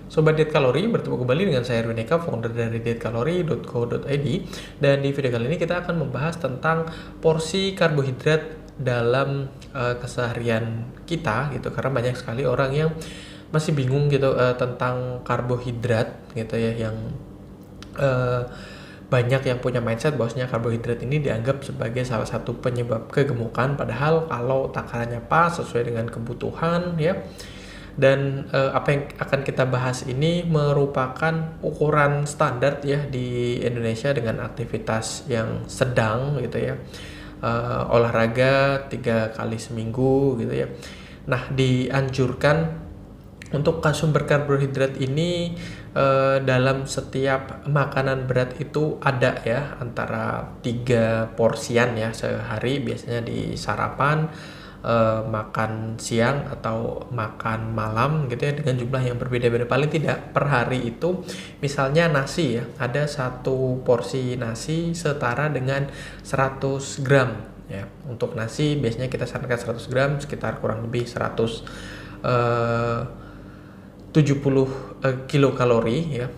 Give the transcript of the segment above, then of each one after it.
Sobat Diet Kalori, bertemu kembali dengan saya Erwin Eka, founder dari dietkalori.co.id. Dan di video kali ini kita akan membahas tentang porsi karbohidrat dalam keseharian kita gitu, karena banyak sekali orang yang masih bingung gitu tentang karbohidrat gitu ya, yang banyak yang punya mindset bahwasanya karbohidrat ini dianggap sebagai salah satu penyebab kegemukan, padahal kalau takarannya pas sesuai dengan kebutuhan ya. Dan apa yang akan kita bahas ini merupakan ukuran standar ya di Indonesia dengan aktivitas yang sedang gitu ya, olahraga 3 kali seminggu gitu ya. Nah, dianjurkan untuk sumber karbohidrat ini dalam setiap makanan berat itu ada ya, antara 3 porsian ya sehari, biasanya di sarapan, makan siang atau makan malam gitu ya, dengan jumlah yang berbeda-beda. Paling tidak per hari itu misalnya nasi ya, ada 1 porsi nasi setara dengan 100 gram ya. Untuk nasi biasanya kita sarankan 100 gram sekitar kurang lebih 70 kilokalori ya.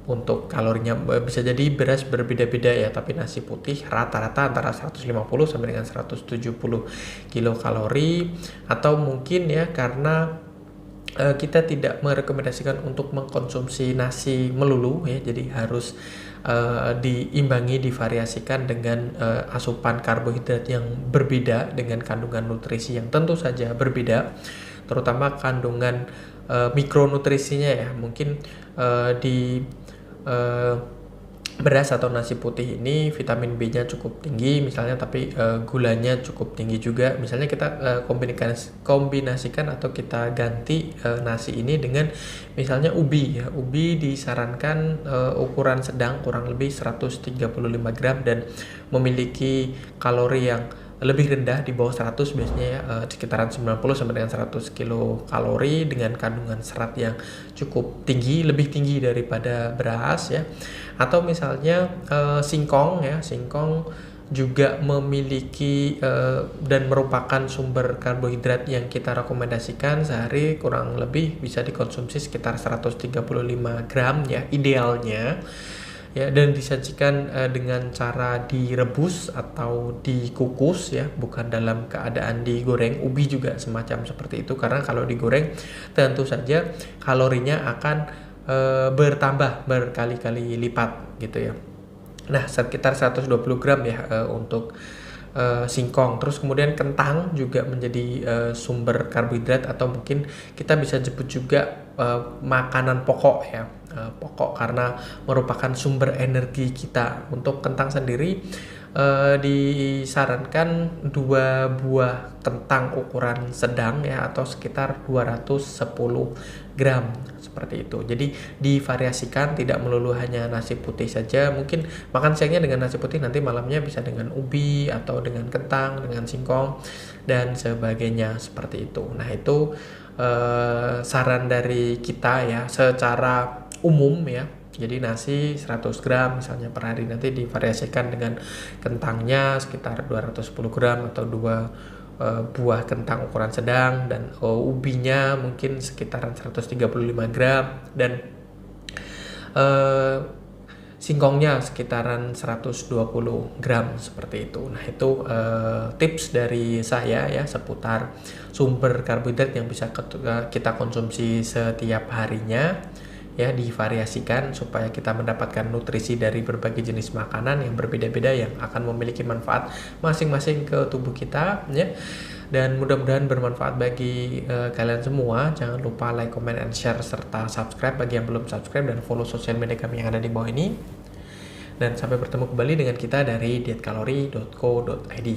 Untuk kalorinya bisa jadi beras berbeda-beda ya, tapi nasi putih rata-rata antara 150 sampai dengan 170 kilokalori. Atau mungkin ya, karena kita tidak merekomendasikan untuk mengkonsumsi nasi melulu ya, jadi harus diimbangi, divariasikan dengan asupan karbohidrat yang berbeda dengan kandungan nutrisi yang tentu saja berbeda, terutama kandungan mikronutrisinya ya. Mungkin di beras atau nasi putih ini vitamin B-nya cukup tinggi misalnya, tapi gulanya cukup tinggi juga. Misalnya kita kombinasikan atau kita ganti nasi ini dengan misalnya ubi ya. Ubi disarankan ukuran sedang kurang lebih 135 gram dan memiliki kalori yang lebih rendah, di bawah 100 biasanya ya, sekitaran 90 sampai dengan 100 kilokalori, dengan kandungan serat yang cukup tinggi, lebih tinggi daripada beras ya. Atau misalnya singkong ya, singkong juga memiliki dan merupakan sumber karbohidrat yang kita rekomendasikan sehari kurang lebih bisa dikonsumsi sekitar 135 gram ya idealnya ya, dan disajikan dengan cara direbus atau dikukus ya, bukan dalam keadaan digoreng. Ubi juga semacam seperti itu, karena kalau digoreng tentu saja kalorinya akan bertambah berkali-kali lipat gitu ya. Nah, sekitar 120 gram ya untuk singkong. Terus kemudian kentang juga menjadi sumber karbohidrat, atau mungkin kita bisa sebut juga makanan pokok ya, pokok karena merupakan sumber energi kita. Untuk kentang sendiri disarankan 2 buah kentang ukuran sedang ya, atau sekitar 210 gram seperti itu. Jadi divariasikan, tidak melulu hanya nasi putih saja. Mungkin makan siangnya dengan nasi putih, nanti malamnya bisa dengan ubi atau dengan kentang, dengan singkong dan sebagainya seperti itu. Nah, itu saran dari kita ya secara umum ya. Jadi nasi 100 gram misalnya per hari, nanti divariasikan dengan kentangnya sekitar 210 gram atau 2 buah kentang ukuran sedang, dan ubinya mungkin sekitaran 135 gram, dan singkongnya sekitaran 120 gram seperti itu. Nah, itu tips dari saya ya seputar sumber karbohidrat yang bisa kita konsumsi setiap harinya ya, divariasikan supaya kita mendapatkan nutrisi dari berbagai jenis makanan yang berbeda-beda yang akan memiliki manfaat masing-masing ke tubuh kita ya. Dan mudah-mudahan bermanfaat bagi kalian semua. Jangan lupa like, comment, and share serta subscribe bagi yang belum subscribe, dan follow sosial media kami yang ada di bawah ini. Dan sampai bertemu kembali dengan kita dari dietkalori.co.id.